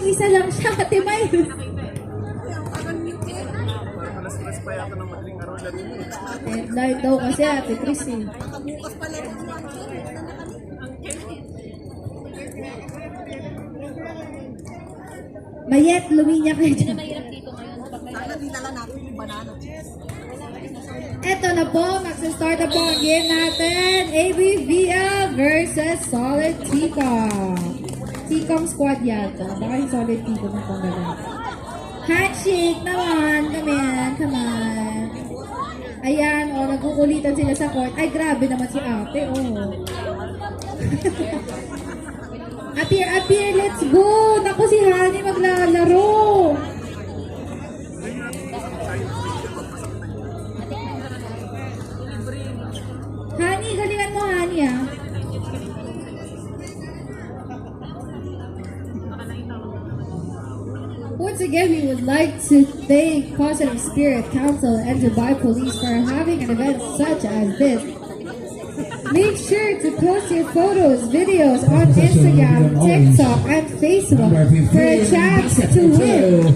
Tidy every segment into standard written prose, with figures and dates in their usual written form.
mag-isa lang siya, Ate May. Headlight daw kasi Ate Chris eh. Mayet, luminya kayo dyan. Eto na po, magsastart na po ang game natin. ABVL versus Solid T-Com. T-Com squad yata. Baka yung Solid T-Com na pong gano'n. Handshake naman. Come on. Ayan, nagkukulitan sila sa court. Ay, grabe naman si ate, Appear, let's go! Naku, si Hani maglalaro! Hani, galingan mo, Hani, Once again, we would like to thank Positive Spirit Council and Dubai Police for having an event such as this. Make sure to post your photos, videos on Instagram, TikTok, and Facebook for a chance to win.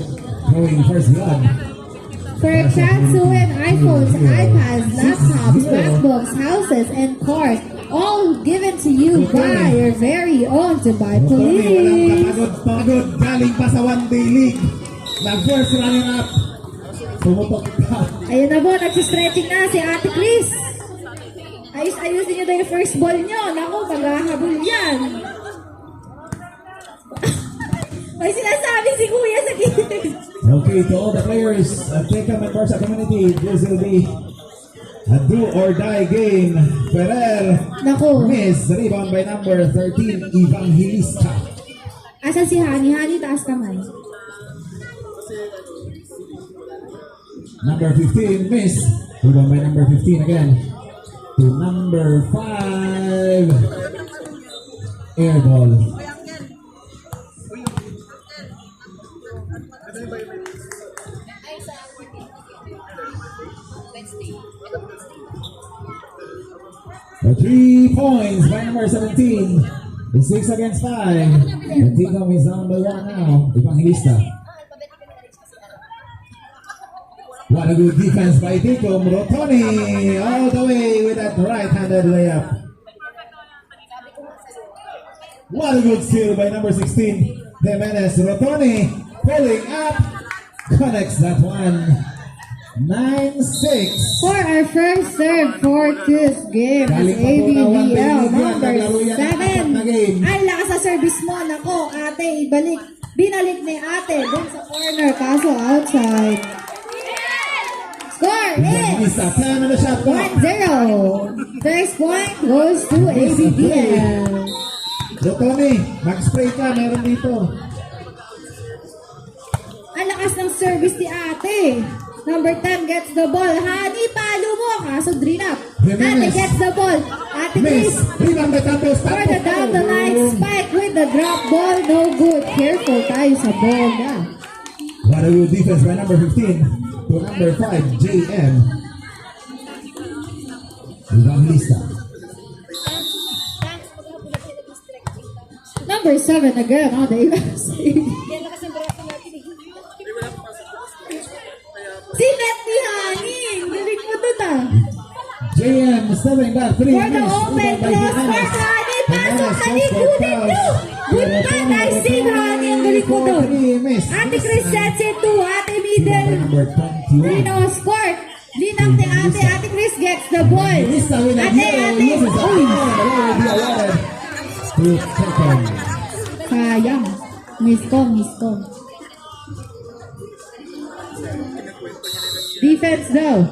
For a chance to win iPhones, iPads, laptops, MacBooks, houses, and cars, all given to you by your very own Dubai Police. Pagod, galing pa sa one-day league. Nag-first running up. Pumutok pa. Ayun na po, nagsistretching na si Ate Chris. Ayusin nyo daw yung first ball nyo. Naku, maghahabol yan. May sinasabi si Kuya sa gilid. Okay, to all the players, take a member sa community. This will be a do or die game. Ferrer, Naku. miss, rebound by number 13, Evangelista. Asan si Hani? Hani, taas kamay. Number 15, miss, rebound by number 15 again. To number 5, air ball. The 3 points by number 17. It's 6 against 5. The T-Com is down by 1 now. Evangelista. What a good defense by T-Com. Rotoni all the way with that right-handed layup. What a good steal by number 16. Jimenez. Rotoni pulling up. Connects that one. 9-6. For our first serve for this game is ABBL number 7. Ay, lakas sa service mo. Nako, ate, ibalik. Binalik ni ate dun sa corner, kaso outside. Score is 1-0. First point goes to ABBL. Rotoni, mag-spray ka. Meron dito. Ang lakas ng service ni ate. Number 10 gets the ball. Hani, palo mo. Kaso drain up. Ate gets the ball. Ate Chris. For the down the line spike with the drop ball. No good. Careful tayo sa ball na. What a good defense by number 15 to number 5, JM. Evangelista. Number 7 again. Oh, the si Net ni Hani. Galing mo dun JM stepping back 3 For the open cross for Hani. Pasok Hani. Good and do. Good pa. Nice save Hani. Ang galing mo dun. Ate Chris sets it to Ate Middle. Rino scored. Linang ni Ate. Ate Chris gets the ball. Ate. Sayang. Miss ko. Defense though.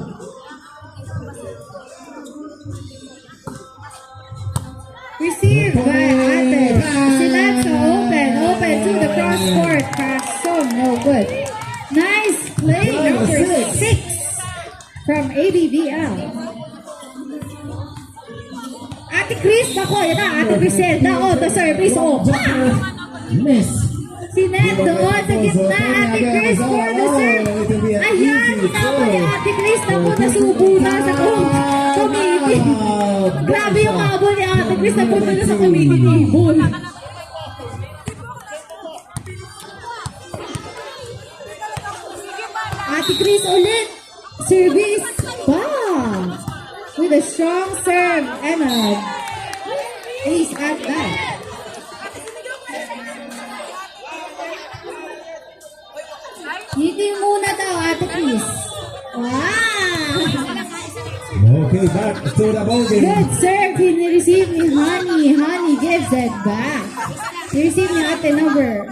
Received by Ate. Sinatsa open to the cross court. So no good. Nice play number 6 from ABBL. Ate Chris, ako, yun na, Ate Griselda, the service, Miss. Sinet doon sa gitna, Ate Chris for the serve. Ayan, tama ni Ate Chris, naku, nasubo na sa committee. Grabe yung habol ni Ate Chris, napunta na sa committee table. Ate Chris ulit. Service back. With a strong serve and a ace at that. Hitting muna daw, Ate Chris. Wow! Okay, back to the ball game. Good serve. He-receive ni Honey. Honey gives it back. He-receive ni Ate number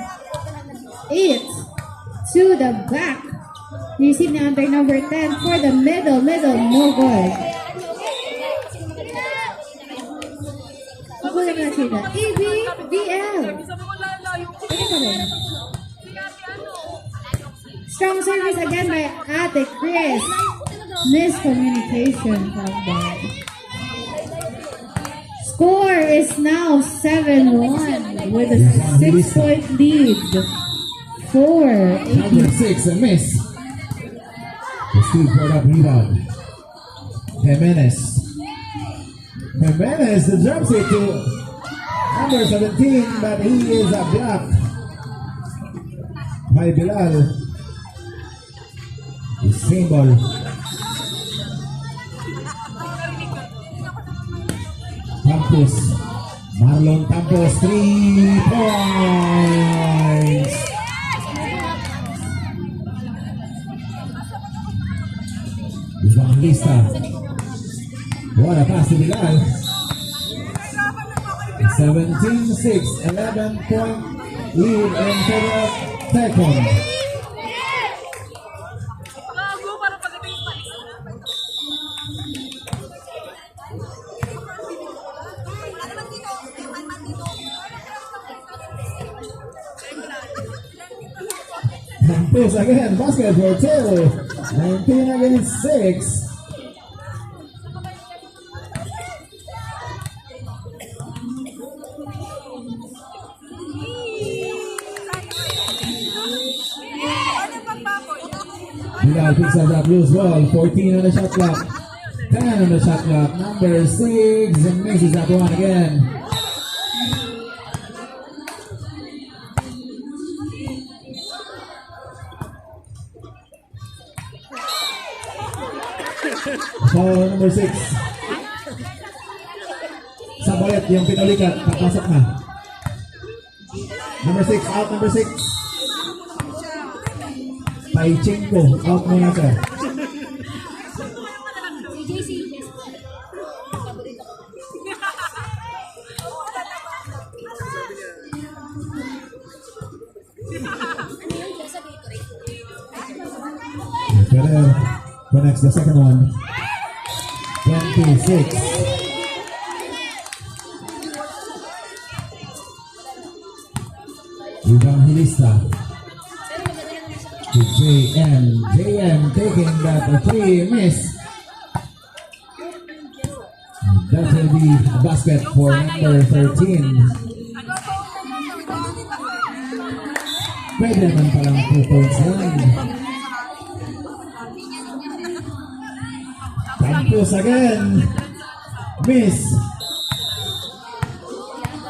8 to the back. He-receive ni Ate number 10 for the middle. Middle, no good. Kulang na sila. ABBL. Ano ka rin? Strong service again by Ate Chris. Miscommunication from there. Score is now 7-1 with a 6-point lead for Number 6, a miss. The Steve for that rebound. Jimenez. Jimenez, the jump it to number 17, but he is a block by Bilal. The same ball. Campos. Marlon Campos, 3 points. Evangelista. What a pass to Bilal. 17-6, 11-point lead in favor of Tecon. Campos again, basket for two. 19 against 6. Bilal picks up that loose ball. 14 on the shot clock. 10 on the shot clock. Number 6 and misses that one again. Foul number 6. Sabalet yung pinulikat. Papasok na. Number 6 out. Number 6. Paichenko, out muna siya. Ferrer connects the second one. 26. Evangelista. To JM. JM taking that 3 miss. That will be a basket for number 13. Pwede naman palang 2 points lang. Campos again. Miss.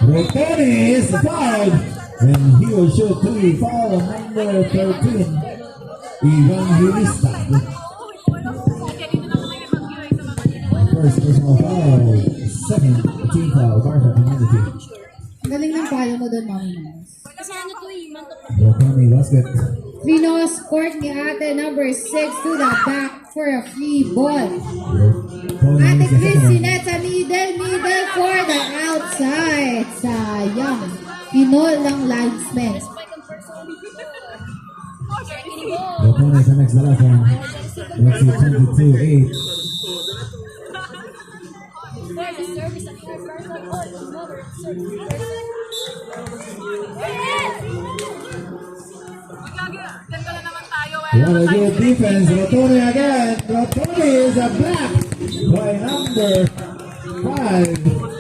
Rotoni is fouled. And he will shoot 3. Foul on number 13. Evangelista. First personal foul. Second team foul. Barca community. Galing ng palo mo doon, Mami Nice. Rotoni basket. Trinos court ni Ate number 6 to the back for a free ball. Ate Chris sinet sa middle for the outside. Sayang. Pinol ng linesman. Rotoni connects the last one. Let's see, 22-8. What a good defense. Rotoni again. Rotoni is a block by number 5.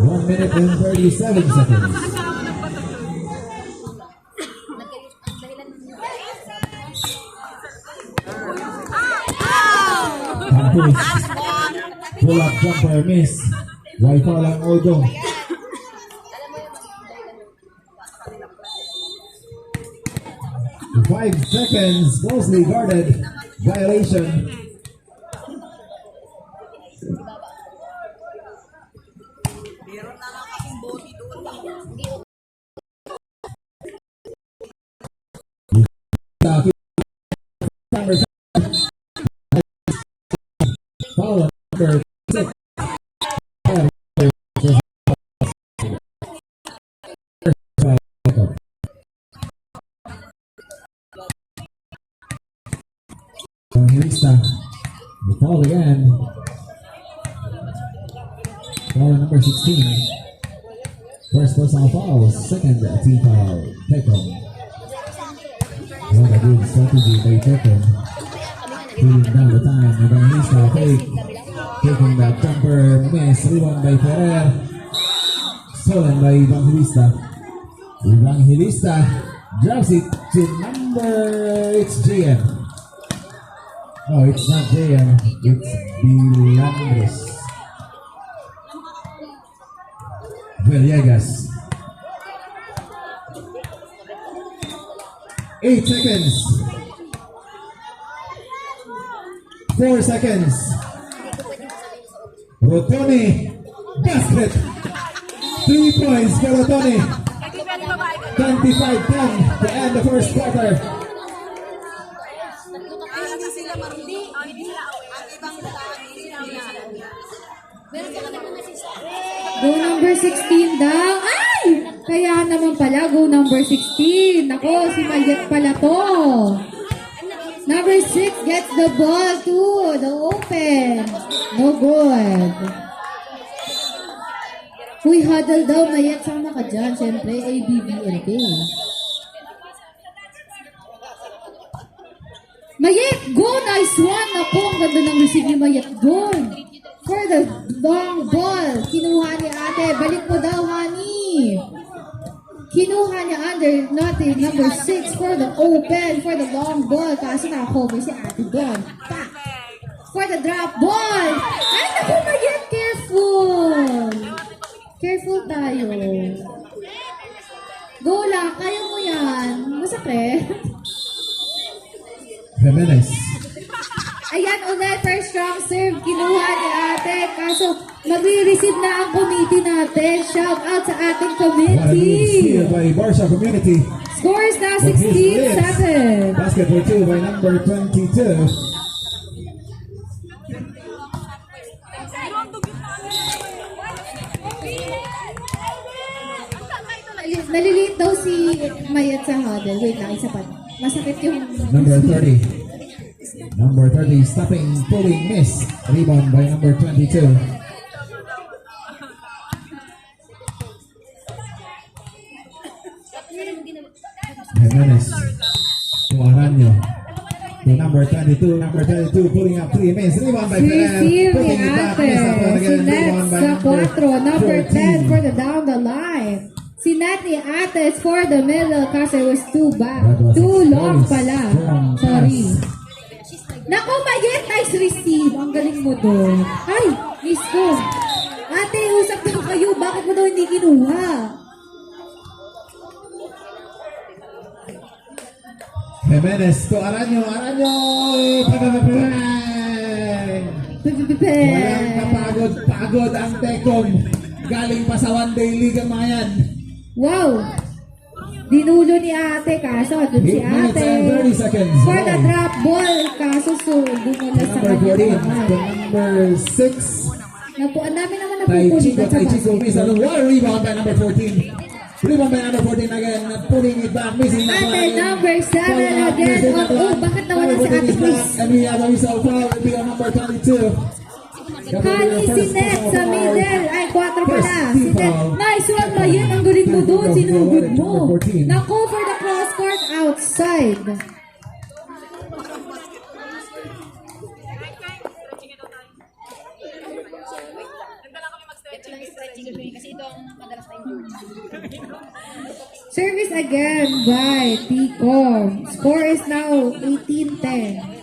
One minute and 37 seconds. Campos. Pull up jumper miss. Wi-Fi lang Odo. 5 seconds, closely guarded. Violation. Number foul number 6. Evangelista, the foul again. Foul number 16. First personal foul, second team foul. Tecom. What a good strategy by Tecom. Feeling down the time. Evangelista fake. Taking the jumper miss. Rebound by Ferrer. Stolen by Evangelista. Evangelista drops it to it's JM. No, it's not JM. It's Bilandres. Villegas. 8 seconds. 4 seconds. Rotoni. Basket. 3 points for Rotoni. 25-10 to end the first quarter. Go number 16 daw. Ay! Kaya naman pala, go number 16. Ako, si Mayet pala to. Number 6 gets the ball to the open. No good. Uy, huddle daw, Mayet. Sama ka dyan. Siyempre, ABBNK. Mayet, go! Nice one! Ako, ang ganda ng receive ni Mayet. Go! For the long ball. Kinuha ni ate. Balik mo daw, honey. Kinuha niya under natin number 6 for the open. For the long ball. Kaso nakakover si ate doon. Pa! For the drop ball. Ay, naku, Mayet. Careful. Careful tayo. Go lang. Kaya mo yan. Masakit. Jimenez. Ayan ulit, first strong serve, kinuha ni ate. Kaso, magre-receive na ang committee natin. Shout out sa ating What a good committee. steal by Barsha community. Score is now But his lips. 16-7. Basket for 2 by number 22. Naliliit daw si Mayat sa huddle. Wait lang, isa pa. Masakit yung... Number 30. Number 30, stopping, pulling, miss. Rebound by number 22. Jimenez. To Aranyo. To number 22. Number 22, pulling up 3, miss. Rebound by Ferrer. Receive ni Putting it back, ate. miss up Si again. Nat Rebound by sa 4. Number 10 for 14. the down the line. Si Nat ni ate for the middle kasi it was too back. That was Too a long very pala. strong Sorry. pass. Naku, Mayet, nice receive. Ang galing mo doon. Ay, miss ko. Ate, usap daw kayo. Bakit mo daw hindi kinuha? Jimenez to Aranyo. Aranyo! Walang kapagod ang Tecom. Galing pa sa one day league ang mga yan. Wow! Dinulo ni ate, kaso doon si 8 minutes ate. and 30 seconds. For the Wow. drop ball, kaso dumula sa Number 14 kanya. to number 6. Ang dami naman Tai Chico napupulitan sa miss. basket. One rebound by number 14. Rebound by number 14 again. Pulling it back. Missing that one Ate, again. number 7 Following up, again. missing that Oh, one. bakit nawala Number si 14 ate is Chris? back. And we have a whistle foul. It will be on number 22. Kani si Net sa middle. Ay, 4 pala. Si Net. Nice one ba yan? Ang galing mo doon. Sinugod mo. Nako for the cross court outside. Service again by Ticom. Score is now 18-10.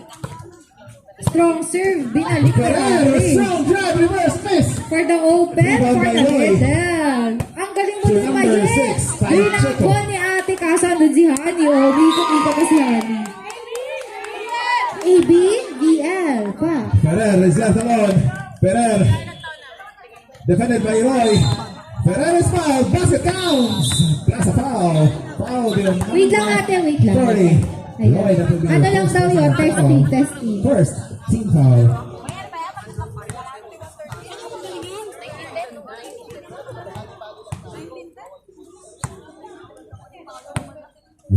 Strong serve. Binalik ni Ferrer, ate. strong drive, reverse miss. For the open, Rebound for by the Roy. middle. Ang galing mo To ng number Mayet. 6, Tai Yun ang Chico. call ni ate kaso andun si Honey. Honey. Oh, ikot-ikot na si Honey. AB, VL, pa. Ferrer is left alone. Ferrer. Defended by Roy. Ferrer is fouled. Basket counts. That's a foul. Foul din. Wait lang ate, wait lang. 40. Ayan. Roy, that will be Ano the lang first daw yun? personal foul. Testing. First, team foul.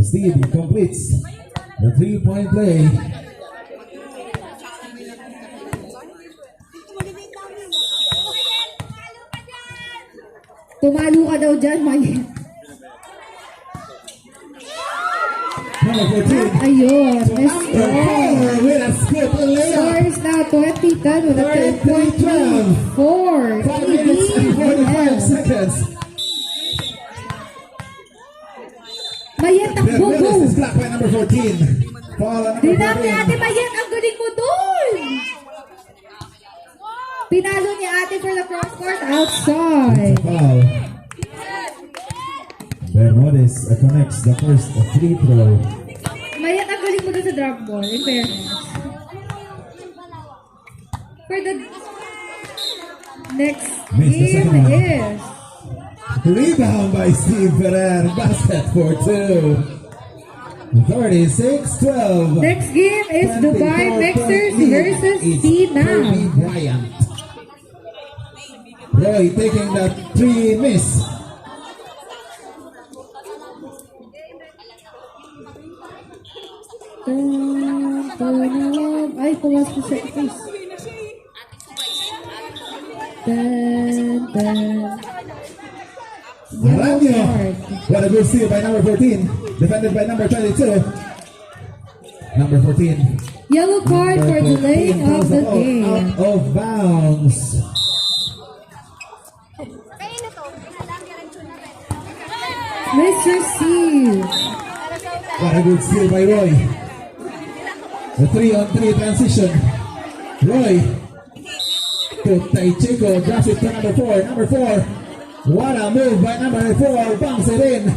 Steve completes the 3-point play. Tumalo ka daw dyan, Maya. Number 14. Ayun, let's go. Power with a skip and layup. Scores now 20-10 with a 10-point 4. 5 minutes and 45 seconds. Mayen, The takbo, go! bonus is blocked by number 14. Foul on Di number natin ate 14. Mayen, ang galing mo doon! Pinalo ni ate for the cross court outside. Foul. Bermudez connects the first free throw. Mayen, ang galing mo doon sa drop ball, in fairness. For the next Missed the game second one. is Rebound by Steve Ferrer. Basket for 2. 36-12. next game is Dubai 24 Mixers point lead. versus It's Sinam. Kobe Bryant. Roy taking that 3 miss. Ay, pumas ko sa face. Yellow Aranio. card. What a good steal by number 14. Defended by number 22. Number 14. Yellow card for Number 14 delaying of the falls game. out of bounds. Mr. Steve. What a good steal by Roy. The 3-on-3 transition. Roy to Taichico, drops it to number 4. Number 4. What a move by number 4. Bunks it in.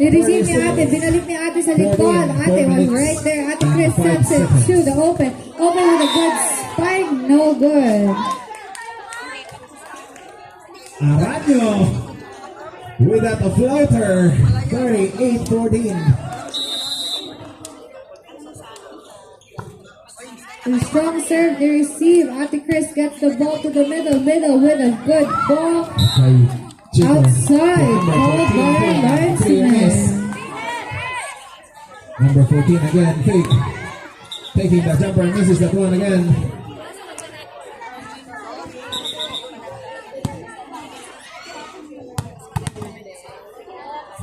I-receive ni ate, binalik ni ate sa likod. Ate was right there. Ate Chris sets it to the open. Open with a good spike, no good. Aranio with that floater. 38-14. A strong serve to receive. Ate Chris gets the ball to the middle with a good ball. Taichico. Outside, Number called 14 by point. Three miss. Linesman. Number 14 again, fake. Taking the jumper and misses that one again.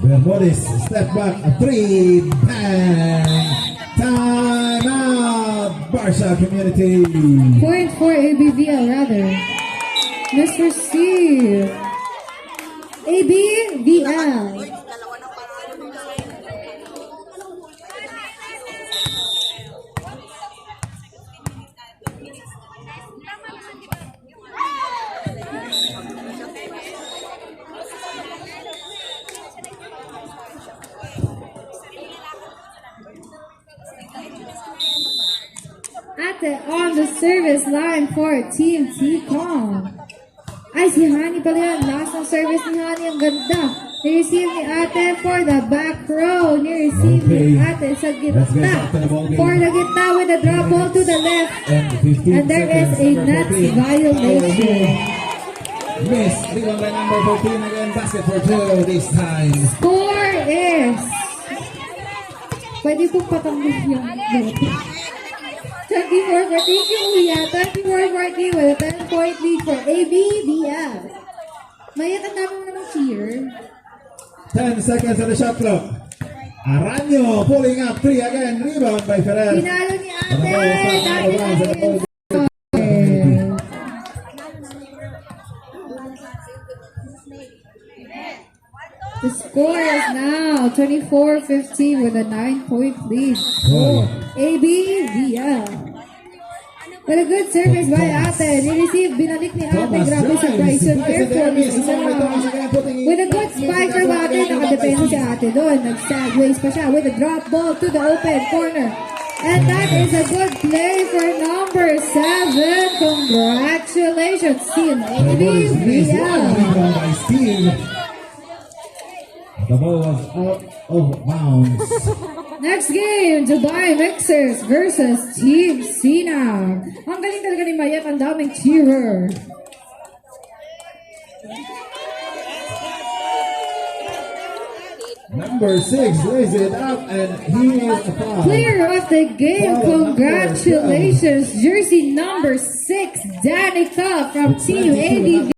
Bermudez, step back, a 3, bang! Time out, Barca Community. Point for ABVL rather. Mr. Steve. ABVL. Ate on the service line for Team T-Com. Ay, si Honey pala yan. Last ng service ni Honey. Ang ganda. Ni-receive ni ate for the back row. Ni-receive ni Okay. ate sa Let's get gitna. back to the ball game. For the gitna with a drop ball to the left. And 15 And there is seconds, a number net 14. violation. Miss, rebound by number 14 again, basket for 2 this time. Score is... Pwede po patanggal yung bote. 24 for thank you, Kuya. 24-14 with a 10-point lead for ABBF. Mayat, ang dami mo namang cheer. 10 seconds on the shot clock. Aranio pulling up 3 again, rebound by Ferrer. Pinalo ni ate. Ano ba, Dami ano ba, ano ba? natin. The score is now 24-15 with a 9-point lead for ABVL. But a good service by ate. Ni-receive, binalik ni ate. Thomas Grabe sa drives. Bryson. Bryson Careful. there, misses on by Thomas again, putting it With a good spike from ate. Nakadepende pati doon. Nag-sideways pa siya with a drop ball to the open corner. And that is a good play for number 7. Congratulations, Team The ball is missed. One ABVL. rebound by Steve. The ball was out of bounds. Next game, Dubai Mixers versus Team Sinag. Ang galing talaga ni Mayet, ang daming cheerer. Number 6 lays it up and he is a foul. Player of the game, congratulations, jersey number 6, Danica from Team ABV.